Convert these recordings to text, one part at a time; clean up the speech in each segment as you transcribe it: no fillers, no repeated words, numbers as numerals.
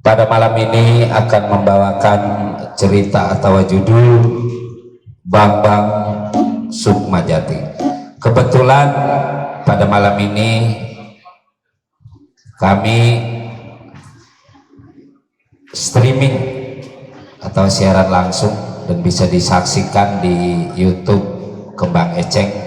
Pada malam ini akan membawakan cerita atau judul Bambang Sukmajati. Kebetulan pada malam ini kami streaming atau siaran langsung dan bisa disaksikan di YouTube Kembang Eceng.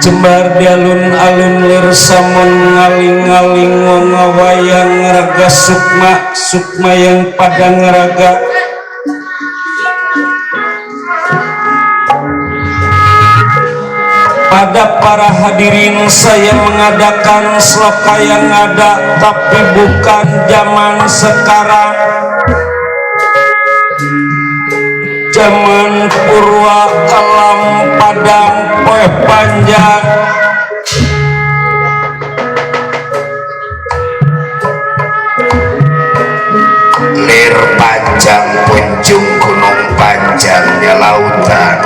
Jembar di alun-alun lir samun ngaling-ngaling ngawayang ngeraga sukma yang pada ngeraga pada para hadirin saya mengadakan sloka yang ada tapi bukan zaman sekarang. zaman purwa alam padang poe panjang lir panjang punjung gunung panjangnya lautan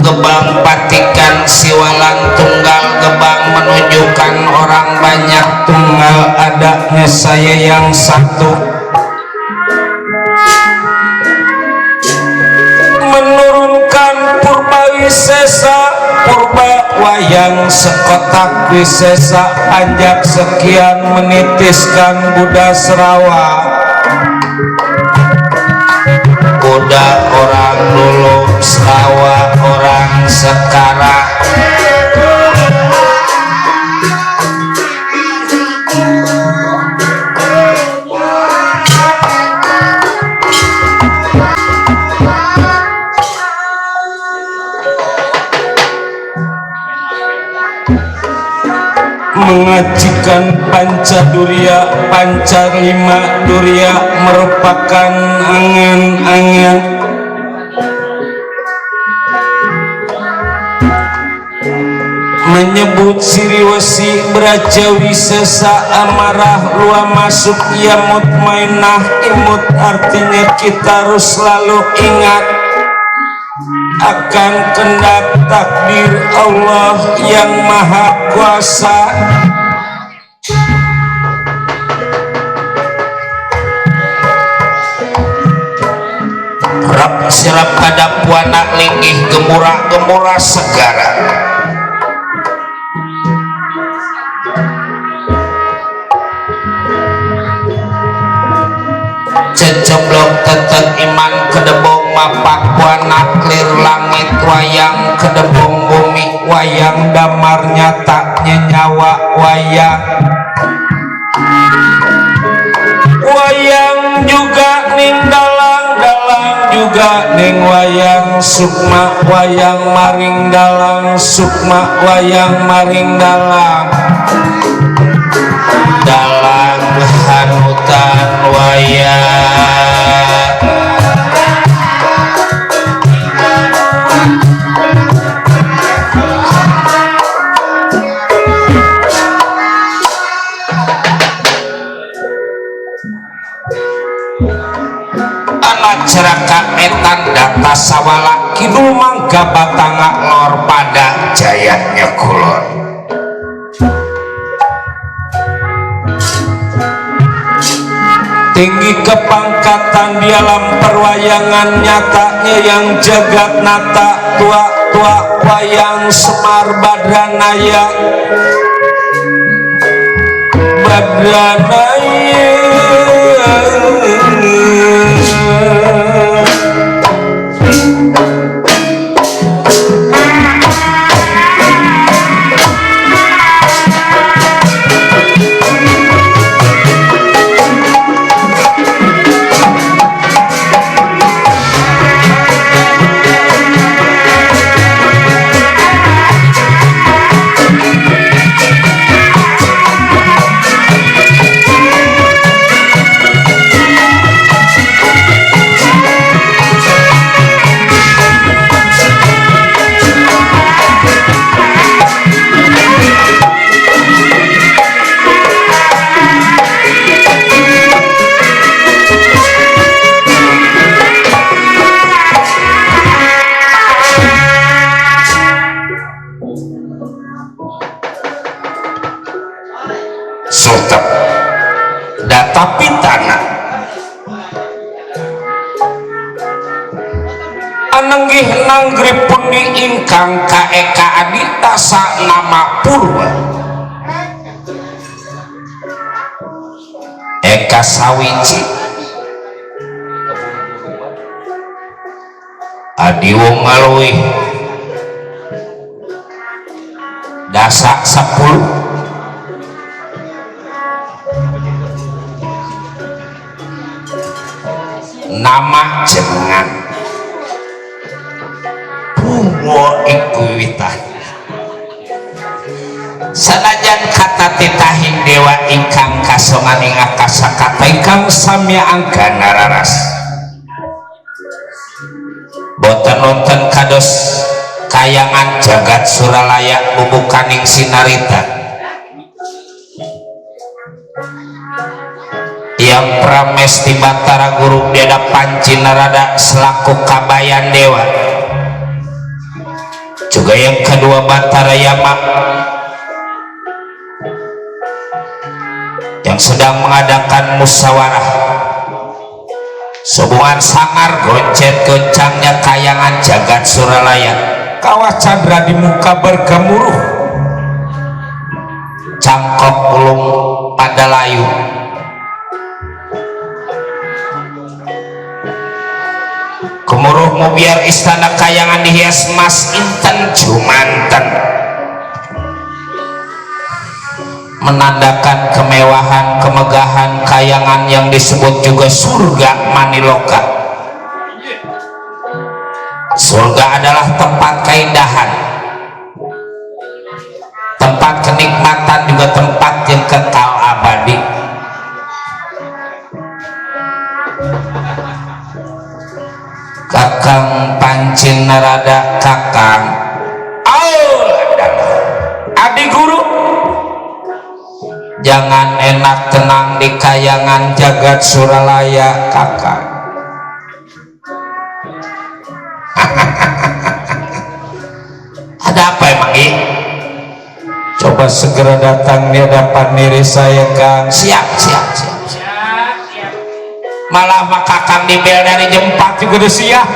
gebang patikan siwalan tunggal gebang menunjukkan orang banyak tunggal adanya saya yang satu menurunkan purba wisesa purba wayang sekotak wisesa ajak sekian menitiskan Buddha Serawa kuda orang dulu Serawa orang sekarang mengajikan Pancadurya Pancarlima Durya merupakan angan-angan menyebut siriwesi berajawi sesa amarah luar masuk ia mutmainah imut artinya kita harus selalu ingat akan kehendak takdir Allah yang maha kuasa rap sirap pada puana linggih gemura-gemura segara ceblok tetep iman kedebong mapak puana clear langit wayang kedebong bumi wayang damar nyatanya nyawa wayang juga ning dalang juga ning wayang sukma wayang maring dalang sukma wayang maring dalang hanutan wayang anak ceraka etan data sawala kidul mangga batanga lor pada jayanya kulon tinggi kepangkatan di alam perwayangan nyatanya yang jagat nata tua wayang Semar Badranaya sultep data pitana anenggih nanggrip pundi ingkang kaeka aditasa nama purwa eka sawiji adiwong ngalui dasa 10 nama jenengan Purwo iku witan sanajan kata titahing dewa ingkang kasongan ing akasa kata ingkang samya angka nararas boten nonton kados kayangan jagat suralaya bubukaning sinarita yang pramesti Batara Guru Beda Panci Narada selaku kabayan dewa juga yang kedua Batara Yama yang sedang mengadakan musyawarah hubungan sangar goncet-goncangnya kayangan jagat suralaya kawah Chandra di muka bergemuruh cangkok ulung pada layu gemuruhmu biar istana kayangan dihias emas inten jumanten menandakan kemewahan kemegahan kayangan yang disebut juga surga Maniloka. Surga adalah tempat keindahan, tempat kenikmatan, juga tempat yang kekal abadi. Kakang Panci Narada kakang Adi Guru jangan enak tenang di kayangan jagat suralaya kakang. Ada apa emang ini? Coba segera datang di hadapan diri saya Kang. Siap. Malah maka Kang dibel dari jam 4 juga udah siap.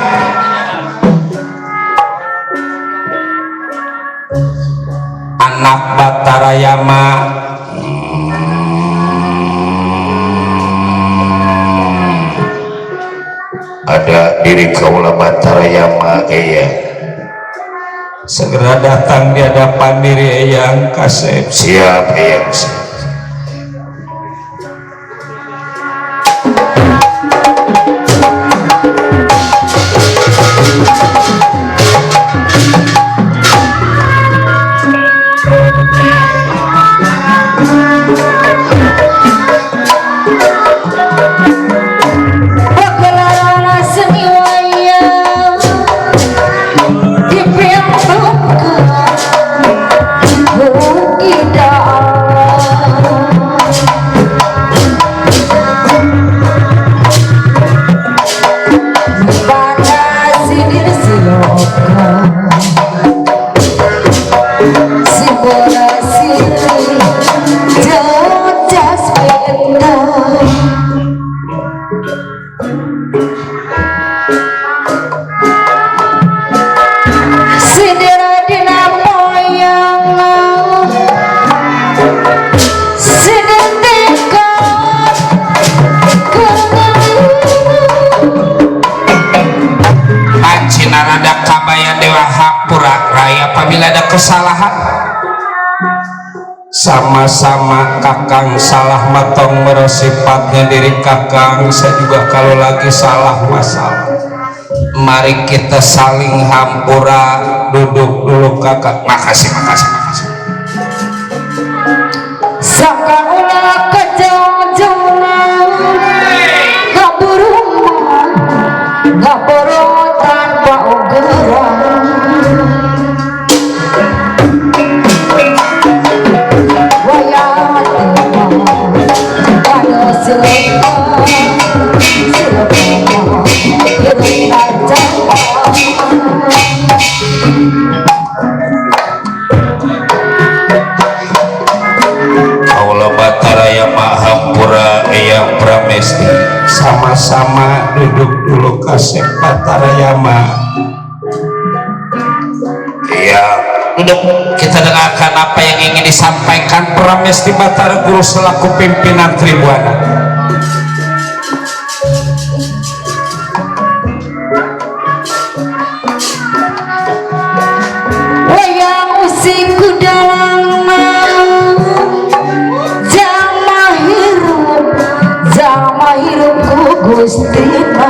Anak Batara Yama ada diri kaula Batara Yama segera datang di hadapan diri Eyang Kasep. Siap Eyang. Apabila ada kesalahan sama-sama kakang salah matong merosifatnya diri kakang, saya juga kalau lagi salah masalah. Mari kita saling hampura. Duduk dulu kakak. Makasih. Saka ulah kejonjonan ngaburu tanpa ugeran Kaula Batara Yama hampura Eyang Pramesti. Sama-sama duduk dulu Kasep Batara Yama. Iya, duduk. Kita dengarkan apa yang ingin disampaikan Pramesti Batara Guru selaku pimpinan Tribuana. wayang usiku dalam jama hirupku Gustina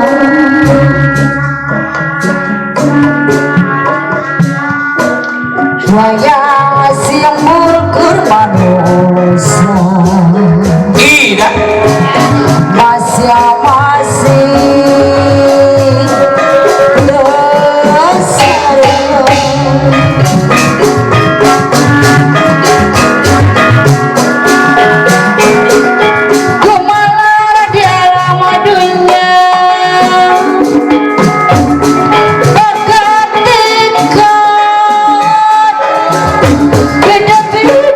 wayang siang ukur manusia tidak masing-masing dasar kumalar di alam dunia bakat tingkat beda-beda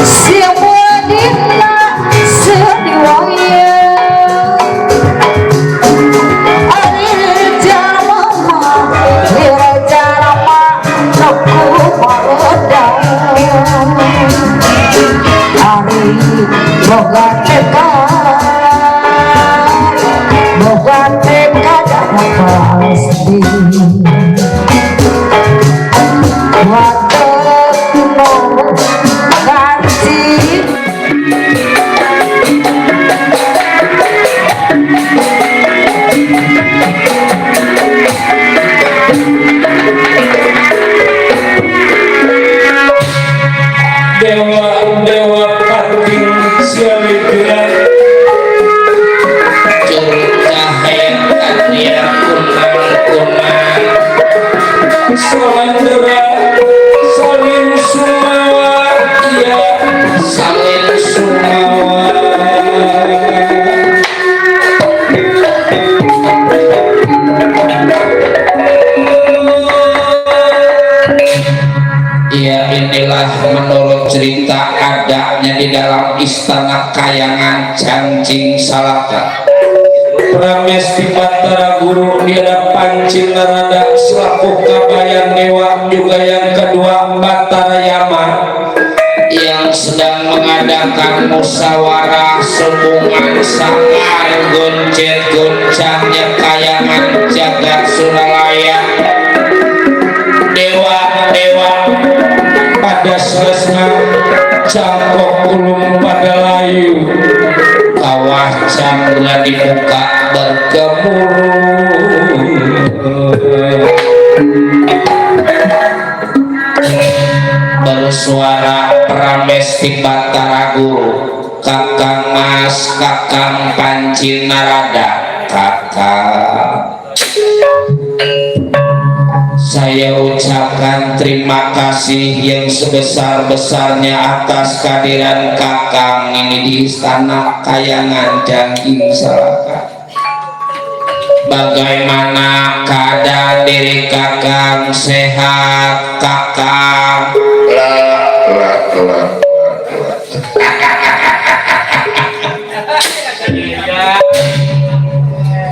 semua dina sediwaya alir jarama lira jarama naku maredang ari boga tekad pasti watekno ganti dewa pating sialikna curcahean yang kunang-kunang salandera salin sumawa ya salin sumawa ya inilah menurut cerita adanya di dalam istana kayangan Janjing Salaka. Pramesti Batara Guru dia Pancing Narada selaku kabayan dewa juga yang kedua Batara Yama yang sedang mengadakan musyawarah sembungan sangar goncet goncangnya kayangan jagat Suralaya. Dewa-dewa pada selesai cangkok ulum pada layu kawah cangga dibuka bersuara Pramesti Batara Guru, Kakang Mas, Kakang Pancing Narada, Kakang. Saya ucapkan terima kasih yang sebesar-besarnya atas kehadiran Kakang ini di Istana Kayangan Janjing Salaka. Bagaimana keadaan diri Kakang? Sehat Kakang?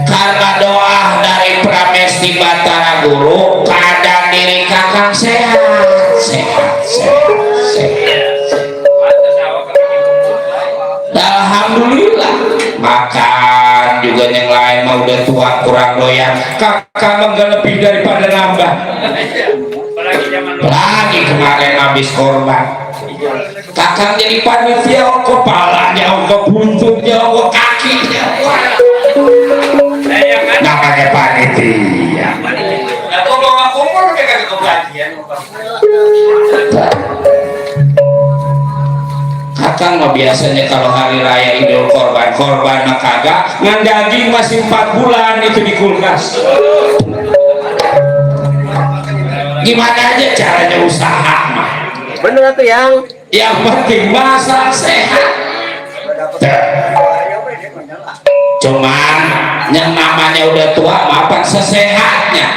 Karena doa dari Pramesti Batara Guru, keadaan diri Kakang sehat. Alhamdulillah. Makan juga yang lain mah udah tua kurang doyan. Kakang enggak lebih daripada nambah. Lagi kemarin habis korban. Kakang jadi panitia, kepalanya, buntutnya, kakinya. Namanya panitia. aku bawa kumpul dengan kebahagiaan Kakang mah biasanya kalau hari raya Idul Korban mah kagak ngan daging masih 4 bulan itu di kulkas. Gimana aja caranya usaha mah. Bener tuh Yang penting masak sehat. Cuman yang namanya udah tua mapan sesehatnya.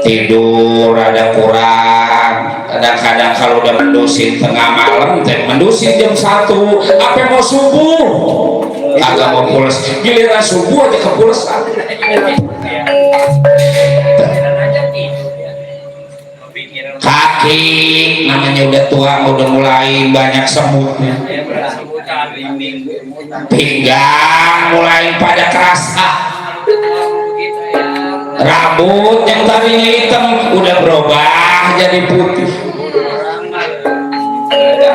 Tidur ada kurang. Kadang-kadang kalau udah mendusin tengah malam, mendusin jam 1, apa mau subuh? Kagak mau pulas. Giliran subuh aja kepulasan. Kaki namanya udah tua, udah mulai banyak semutnya. Pinggang mulai pada kerasa. Rambut yang tadinya hitam udah berubah jadi putih.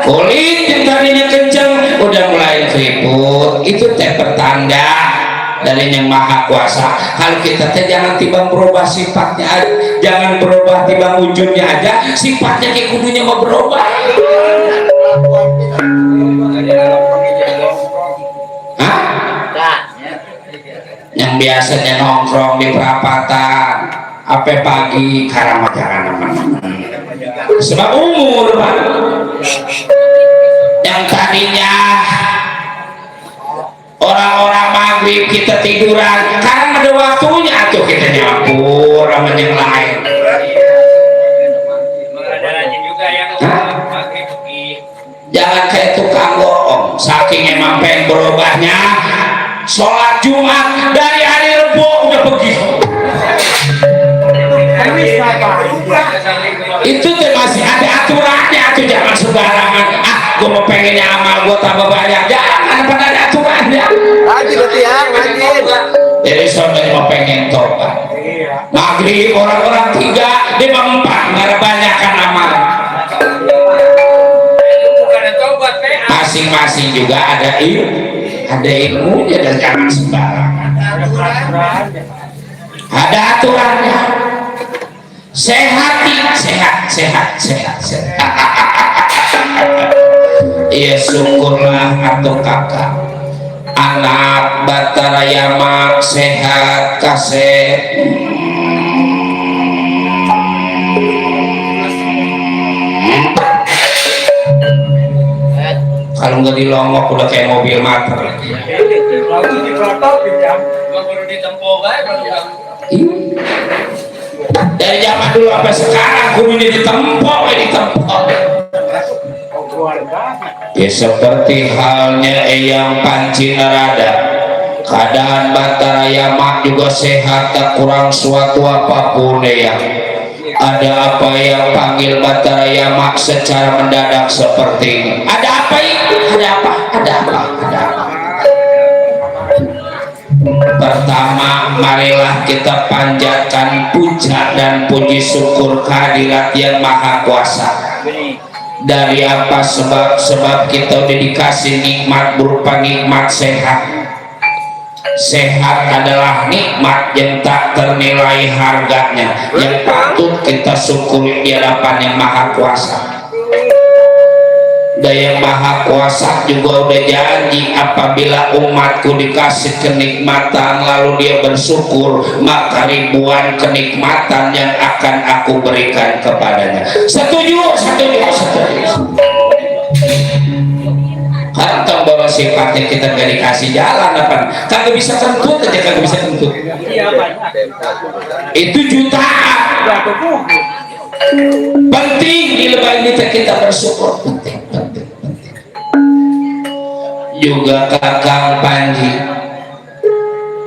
Kulit yang tadinya kencang udah mulai keriput. Itu teh pertanda dari dari yang maha kuasa. Kalau kita teh jangan tiba berubah sifatnya, jangan berubah tiba wujudnya aja, sifatnya kayak kudunya mau berubah. Hah? Yang biasanya nongkrong di perapatan apa pagi karena jangan teman-teman sebab umur Pak. Yang tadinya orang-orang maghrib kita tiduran karena ada waktunya tuh kita nyampur sama yang lain. Jangan kayak tukang bohong, saking emang pengen berubahnya sholat Jumat dari hari Rebo udah pergi. Itu tuh masih ada aturannya tuh, jangan sembarangan. Gue mau pengennya amal gue tambah banyak, jangan pada ada aturannya. Lagi berarti ya, lagi. Jadi saudara mau pengen tobat. Maghrib orang-orang 3, 5, 4 nggak ada banyak kan amal. Masing-masing juga ada ilmunya dan jangan sembarangan. Ada aturannya. Sehat. Iya syukurlah atau kakak anak Batara Yamak sehat kaset. Kalau nggak dilongok udah kayak mobil motor. Dari zaman dulu sampai sekarang kudunya ditempok. Ya seperti halnya Eyang Panci Narada, keadaan Batara Yamak juga sehat, tak kurang suatu apapun ya. Ada apa yang panggil Batara Yamak secara mendadak seperti ini? Ada apa itu? Ada apa? Pertama, marilah kita panjatkan puja dan puji syukur kehadirat yang maha kuasa. Dari apa sebab kita udah dikasih nikmat berupa nikmat sehat. Sehat adalah nikmat yang tak ternilai harganya, yang patut kita syukuri di hadapan yang maha kuasa. Dan yang maha kuasa juga udah janji, apabila umatku dikasih kenikmatan lalu dia bersyukur, maka ribuan kenikmatan yang akan aku berikan kepadanya. Setuju. Kantong bahwa sifatnya kita gak dikasih jalan apa? Kagak bisa kentut aja, kagak bisa kentut. Itu jutaan. Penting di lebah ini kita bersyukur. Penting. Juga Kakang Panji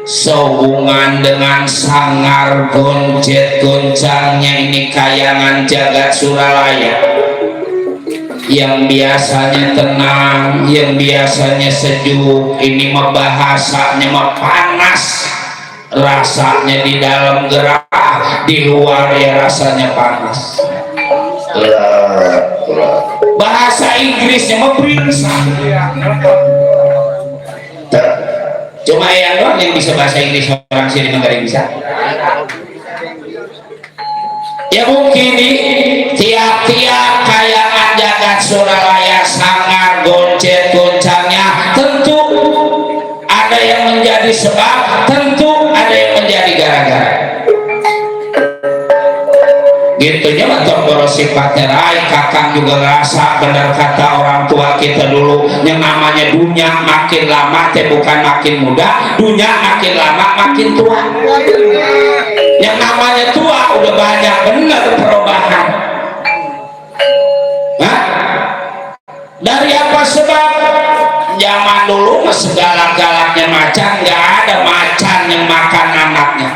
sehubungan dengan sangar goncet goncangnya ini kayangan jagat Suralaya, yang biasanya tenang, yang biasanya sejuk, ini mah bahasanya mah panas, rasanya di dalam gerah, di luar ya rasanya panas. Bahasa Inggrisnya mah beringsang. Cuma yang doang yang bisa bahasa Inggris, orang sini nggak bisa. Ya mungkin di tiap-tiap kayangan jagat Suralaya sangar goncet goncangnya, tentu ada yang menjadi sebab, tentu ada yang menjadi gara-gara. Gitunya betul boros sifatnya rai. Kakang juga ngerasa benar kata orang tua kita dulu, yang namanya dunia makin lama teh bukan makin muda, dunia makin lama makin tua. Yang namanya tua udah banyak benar perubahan. Hah? Dari apa sebab? Zaman dulu segala-galanya macan, nggak ada macan yang makan anaknya.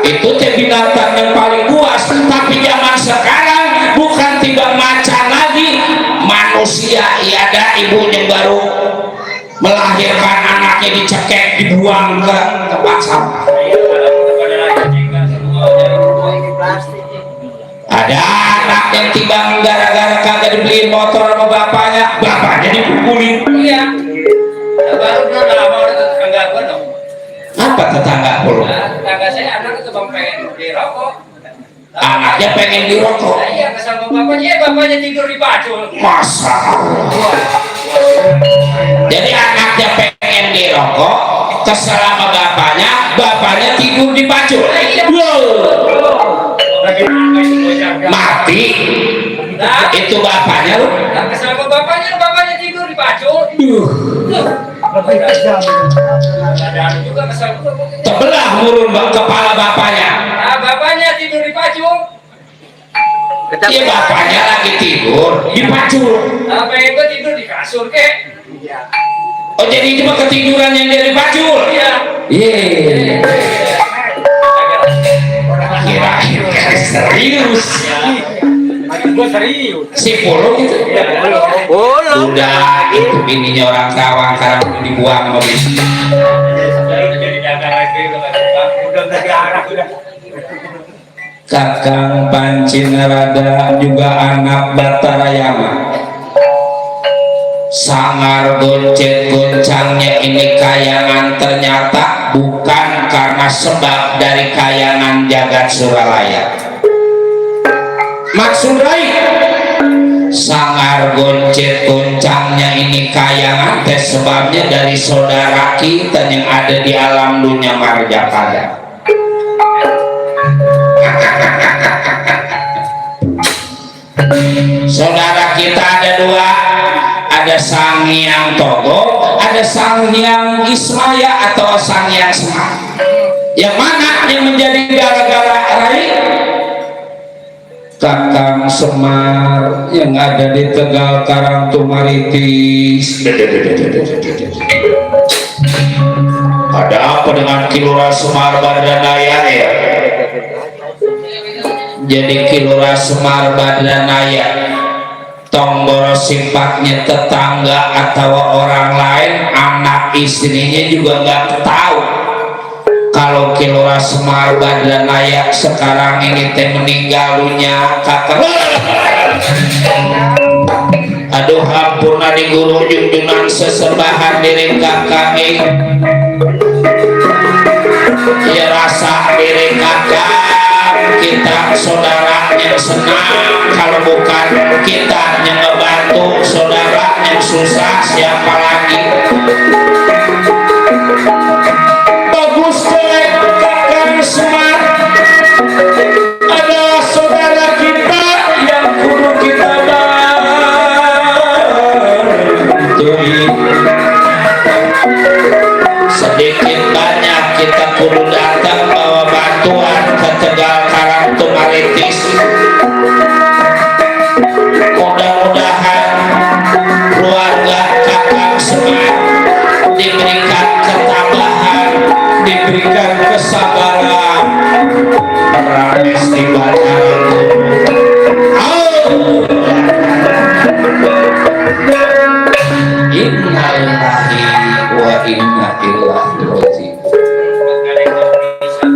Itu teh binatang yang paling buas. Tapi zaman sekarang bukan tiba macan lagi, manusia. Ya ada ibunya baru melahirkan anaknya dicekek, dibuang ke tempat sampah. Ada anak yang tiba gara-gara kagak dibeliin motor sama bapaknya dipukulin. Iya. tetangga puluh? Tetangga saya anak itu bang pengen dirokok. Anaknya pengen dirokok. Iya sama bapaknya, bapaknya tidur di pacul. Masa Allah. Jadi anaknya pengen dirokok, kesel sama bapaknya, bapaknya tidur di pacul. Wow. Mati. Nah, Itu bapaknya lu. kesel sama bapaknya, bapaknya tidur di pacul. Ada juga kesel juga. Terbelah murun kepala bapaknya. Nah, bapaknya tidur di pacul. Iya bapaknya lagi tidur di pacul. Nah, pengen gue tidur di kasur kek. Oh jadi itu mah ketiduran yang dari pacul. Iya. Iya. Kira-kira serius. Gue serius. Si Polo gitu. Udah itu bininya orang Tawang karena udah dibuang sama bis. Jadi dagang lagi udah diarah udah. Kakang Pancinarada juga anak Batarayama. Sangar goncet goncangnya ini kayangan ternyata bukan karena sebab dari kayangan jagat Suralaya. Maksud lain, sangar goncet goncangnya ini kayangan teh sebabnya dari saudara kita yang ada di alam dunia marjapada. Saudara kita ada dua, ada Sang Hyang Togo, ada Sang Hyang Ismaya atau Sang Hyang Semar. Yang mana yang menjadi gara-gara Rai? Kakang Semar yang ada di Tegal Karangtumaritis. Ada apa dengan Kilura Semar Badanaya ya? Jadi Kilura Semar Badanaya Tonggoro sifatnya tetangga atau orang lain, anak istrinya juga nggak tahu kalau Kilura Semar Badanaya sekarang ini teh meninggalunya kakak. Aduh hampura di guru junjungan sesembahan diri kakak ya rasa diri kakak kita saudara yang senang, kalau bukan kita yang ngebantu saudara yang susah siapa lagi. Bagus deh kakak Semar, ada saudara kita yang kudu kita bantu. Sedikit banyak kita kudu datang bawa bantuan ke Tegal Karangtumaritis. Mudah-mudahan keluarga kakak Semar diberikan ketabahan, diberikan kesabaran, ranis di bandara. Innalillahi wa inna ilaihi raji'un.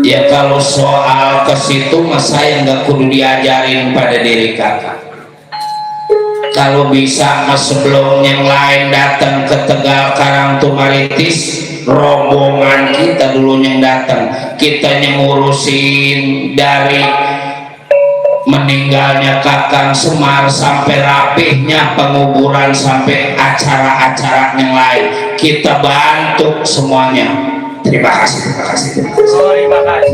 Ya kalau soal ke situ mas saya nggak kudu diajarin pada diri kakak. Kalau bisa mas sebelum yang lain datang ke Tegal Karangtumaritis, rombongan kita dulu yang datang, kita yang ngurusin dari meninggalnya kakang Semar sampai rapihnya penguburan sampai acara-acara yang lain, kita bantu semuanya. Terima kasih, terima kasih, terima kasih. Terima kasih.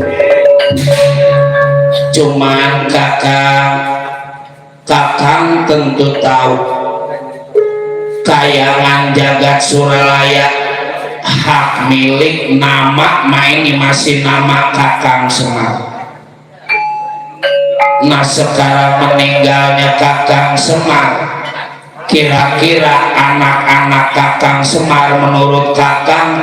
Cuman kakang tentu tahu kayangan jagat Suralaya hak milik nama ini masih nama kakang Semar. Nah sekarang meninggalnya kakang Semar, kira-kira anak-anak kakang Semar menurut kakang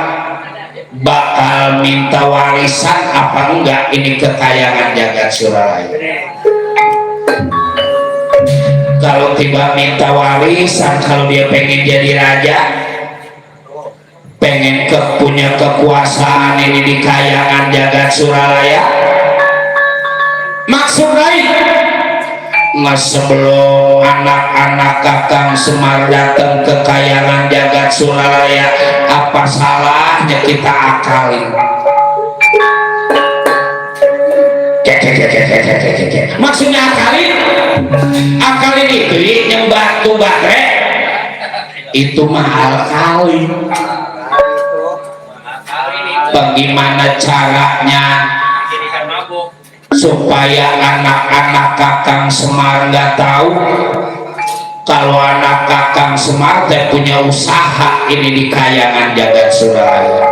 bakal minta warisan apa enggak ini kekayangan jagat Suralaya? Kalau tiba minta warisan, kalau dia pengen jadi raja, pengen punya kekuasaan ini di kayangan jagat Suralaya, maksud lain mas sebelum anak-anak kakang Semar datang ke kayangan jagat Suralaya, apa salahnya kita akalin Maksudnya akalin itu yang batu baterai itu mahal kali. Bagaimana caranya supaya anak-anak Kakang Semar nggak tahu kalau anak Kakang Semar teh punya usaha ini di Kayangan Jagat Suralaya?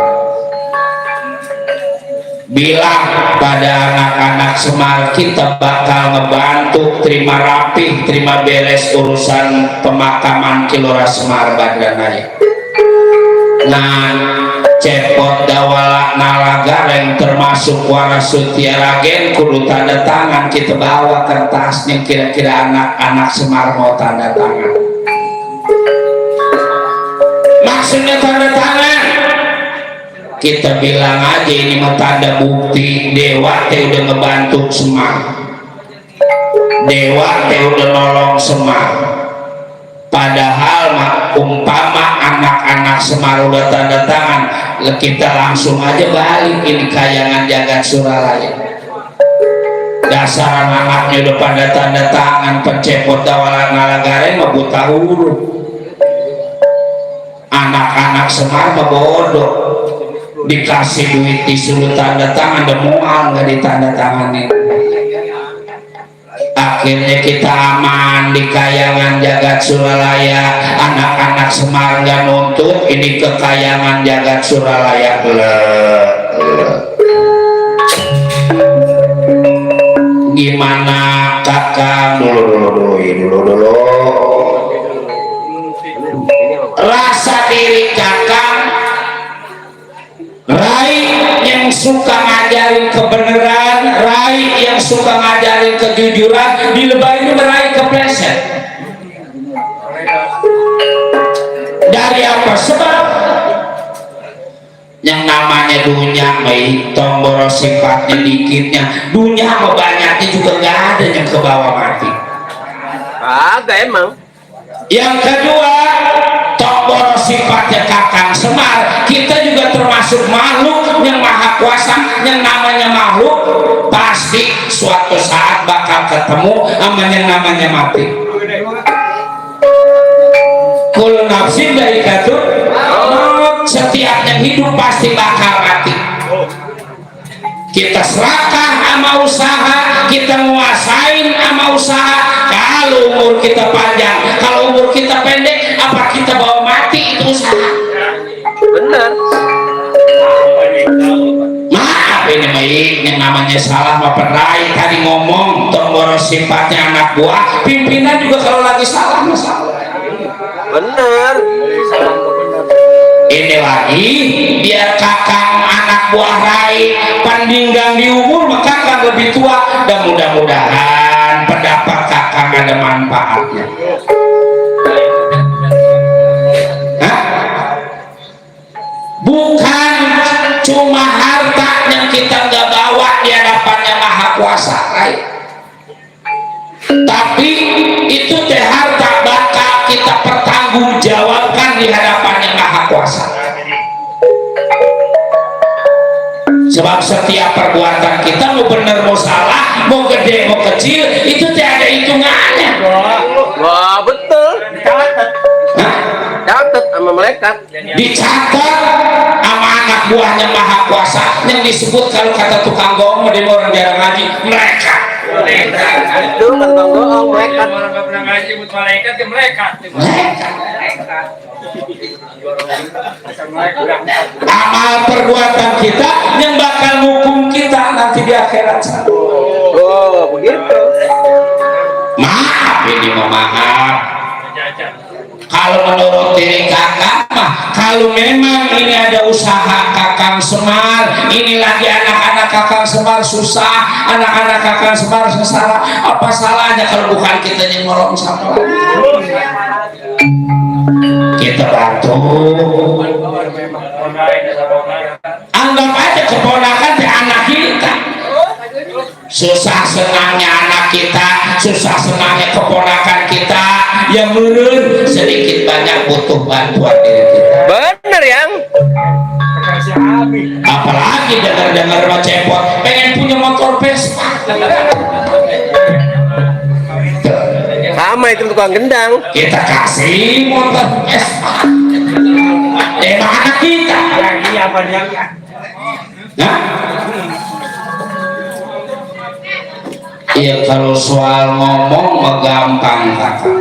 Bilang pada anak-anak Semar, kita bakal ngebantu terima rapih, terima beres urusan pemakaman Kilora Semar Badranaya. Nah, cepot dawala nalaga yang termasuk Warasutia Ragen kudu tanda tangan, kita bawa kertasnya kira-kira anak-anak Semar mau tanda tangan. Maksudnya tanda tangan, kita bilang aja ini mah tanda bukti Dewa teh udah ngebantu Semar, Dewa teh udah nolong Semar. Padahal umpama anak-anak Semar udah tanda tangan, kita langsung aja balik ini Kayangan Jagat Suralaya. Dasar anaknya udah pada tanda tangan, pencepot dawalan nalagare mah buta huruf. Anak-anak Semar mah bodoh, dikasih duit disuruh tanda tangan dan mual nggak ditanda tanganin. Akhirnya kita aman di Kayangan Jagat Suralaya. Anak-anak Semar nggak nuntut ini ke Kayangan Jagat Suralaya. Gimana Kakang? Dulu rasa diri Kakang Rai yang suka ngajarin kebenaran, Rai yang suka ngajarin kejujuran, dilebarin Rai kepleset. Dari apa sebab? Yang namanya dunia hitung boros sifatnya dikitnya, dunia mau banyaknya juga nggak ada yang ke bawah mati. Ada emang. Yang kedua, tombol sifatnya Kakang Semar, kita juga termasuk makhluk yang maha kuasa. Yang namanya makhluk pasti suatu saat bakal ketemu sama yang namanya mati. Kul nafsin dha'iqatul maut, setiap yang hidup pasti bakal mati. Kita serakah sama usaha, kita nguasain sama usaha. Kalau umur kita panjang, kalau umur kita pendek, apa kita bawa mati itu usaha? Benar. Maaf ini baik, yang namanya salah apa perai tadi ngomong tomboros sifatnya anak buah, pimpinan juga kalau lagi salah masalah. Benar. Ini lagi biar Kakang anak buah Rai pandinggang di umur, maka Kakang lebih tua, dan mudah-mudahan pendapat Kakang ada manfaatnya. Hah? Bukan cuma harta yang kita nggak bawa di hadapannya Maha Kuasa, Rai. Tapi itu teh harta bakal kita pertanggungjawabkan di hadapannya Maha Kuasa. Sebab setiap perbuatan kita mau benar mau salah, mau gede mau kecil, itu tidak ada hitungannya. Wah, betul. Hah? Catat sama malaikat. Dicatat sama anak buahnya Maha Kuasa yang disebut kalau kata tukang bohong di orang jarang ngaji, mereka. Itu kan bang bohong malaikat. Orang nggak pernah ngaji buat malaikat ya mereka. Amal perbuatan kita yang bakal hukum kita nanti di akhirat. Oh, begitu. Maaf ini maaf. Kalau menurut diri Kakang mah, kalau memang ini ada usaha Kakang Semar, ini lagi anak-anak Kakang Semar susah, anak-anak Kakang Semar sesalah, apa salahnya kalau bukan kita yang nolong sama? Kita bantu. Anggap aja keponakan di anak kita. Susah senangnya anak kita, susah senangnya keponakan kita, yang menurun sedikit banyak butuh bantuan diri kita. Bener yang. apalagi dengar-dengar mah cepot pengen punya motor Vespa. Sama itu tukang gendang. Kita kasih motor Vespa. Mana kita? Nah, iya kalau soal ngomong mah gampang kakak.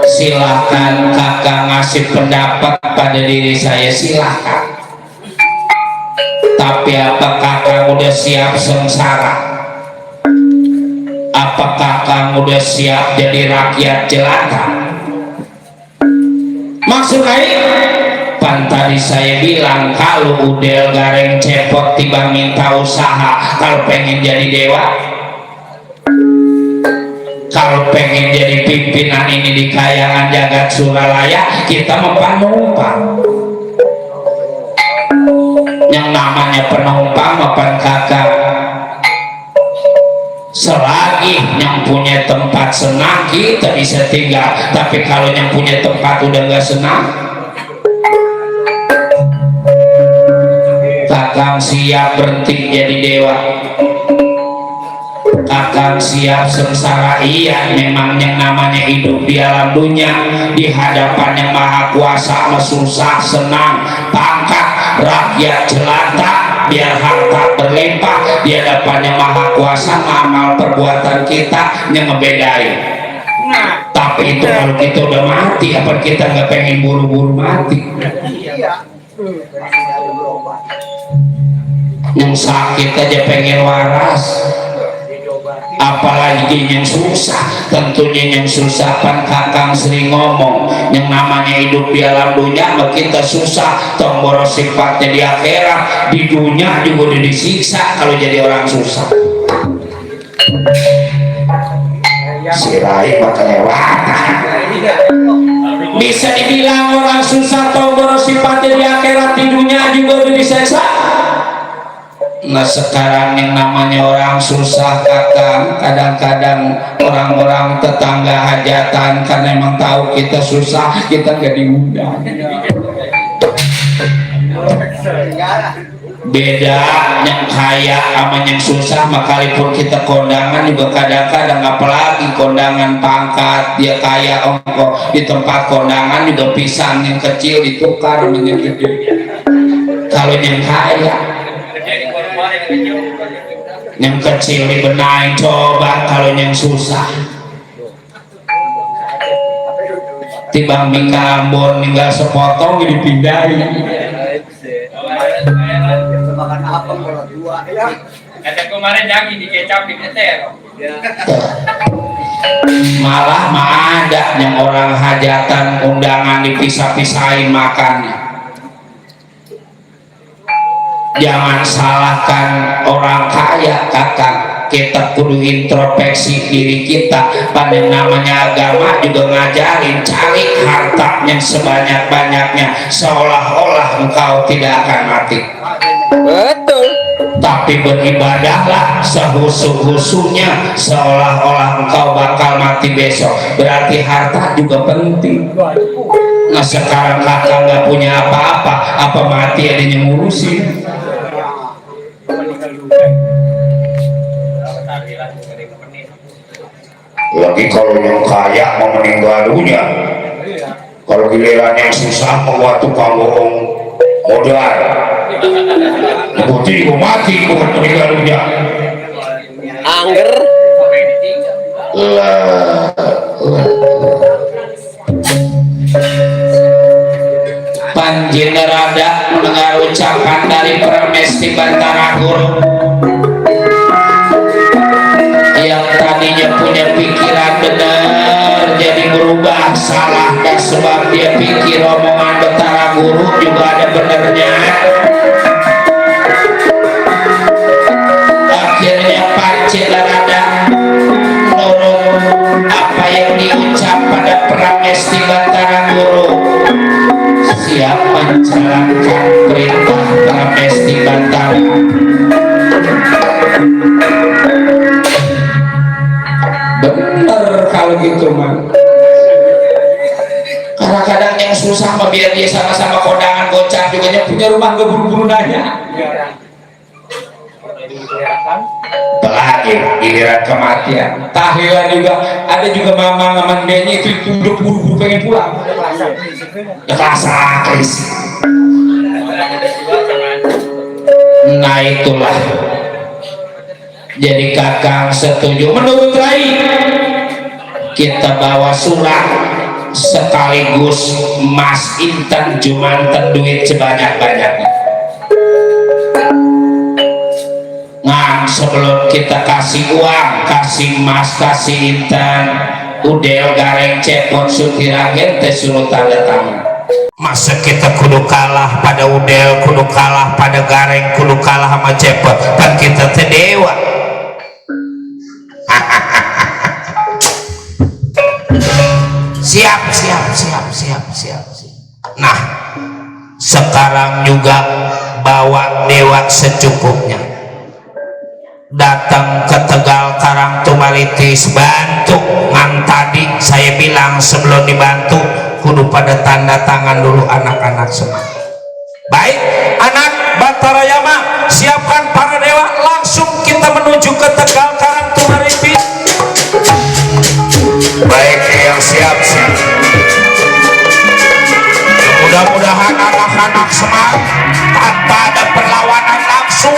Silahkan kakak ngasih pendapat pada diri saya, silahkan. Tapi apa kakak udah siap sengsara? Apakah kamu udah siap jadi rakyat jelata? Maksud lain, pan tadi saya bilang kalau udel gareng cepot tiba minta usaha, kalau pengen jadi dewa, kalau pengen jadi pimpinan ini di kayangan jagat Suralaya, kita mempan-numpang. Yang namanya penumpang mapan kakak, selagi yang punya tempat senang kita bisa tinggal, tapi kalau yang punya tempat udah nggak senang, kakang siap berhenti jadi dewa, kakang siap sengsara. Iya, memang yang namanya hidup di alam dunia di hadapan yang maha kuasa susah senang, pangkat rakyat jelata biar harta berlimpah di hadapan yang maha kuasa, amal perbuatan kita yang ngebedain. Tapi itu kalau kita udah mati, apa kita nggak pengen buru-buru mati? Yang sakit aja pengen waras, apalagi yang susah. Tentunya yang susah kan kakang sering ngomong, yang namanya hidup di alam dunia kita susah, tombol sifatnya di akhirat, di dunia juga udah disiksa kalau jadi orang susah. Sirai maka lewat. Bisa dibilang orang susah tombol sifatnya di akhirat, di dunia juga udah disiksa. Nah sekarang yang namanya orang susah kakak, kadang-kadang orang-orang tetangga hajatan karena emang tahu kita susah, kita gak diundang. Beda yang kaya sama yang susah, makalipun kita kondangan juga kadang-kadang, apalagi kondangan pangkat, dia kaya ongkos di tempat kondangan juga pisang yang kecil ditukar menjadi gede. Kalau yang kaya, yang kecil dibenahi, coba kalau yang susah timbang mingga Ambon tinggal sepotong dipindahin. Kata kemarin daging dikecapin malah mah ada yang orang hajatan undangan dipisah-pisahin makannya. Jangan salahkan orang kaya kakak, kita kudu introspeksi diri kita. Pada namanya agama juga ngajarin cari harta yang sebanyak-banyaknya, seolah-olah engkau tidak akan mati. Betul. Tapi beribadahlah sehusu-husunya, seolah-olah engkau bakal mati besok. Berarti harta juga penting. Nah sekarang kakak nggak punya apa-apa, apa mati ada yang ngurusin? Lagi kalau yang kaya mau meninggal dunia, kalau giliran yang susah membuat tukang bohong modal, bukti mati bukan meninggal dunia. Angger. Panjenengan mendengar ucapan dari Pramesti Bantara Guru yang tadinya punya pikiran benar jadi berubah salah, dan sebab dia pikir omongan Bantara Guru juga ada benernya. Akhirnya Panjenengan menurut apa yang diucap pada Pramesti Bantara Guru, siap menjalankan perintah Pramesti Bantara. Bener kalau gitu mah. Kadang-kadang yang susah mah biar dia sama-sama kondangan gocap juga punya rumah nggak buru-buru nanya. Terakhir giliran kematian tahlilan juga ada juga mama mandenya itu udah buru-buru pengen pulang ya kerasa kris. Nah itulah jadi kakang setuju menurut Rai kita bawa surat sekaligus Mas Intan Jumanten duit sebanyak-banyaknya. Nah sebelum kita kasih uang, kasih Mas, kasih Intan, udel gareng cepot sutiragen teh suruh tanda tangan. Masa kita kudu kalah pada udel, kudu kalah pada gareng, kudu kalah sama cepot, kan kita teh dewa. Siap. Nah sekarang juga bawa dewa secukupnya datang ke Tegal Karang Tumalitis bantu. Ngan tadi saya bilang sebelum dibantu kudu pada tanda tangan dulu anak-anak semua. Baik anak Batarayama, siapkan para dewa, langsung kita menuju ke Tegal Karang Tumalitis. Baik yang siap. Mudah-mudahan anak-anak semangat tanpa ada perlawanan langsung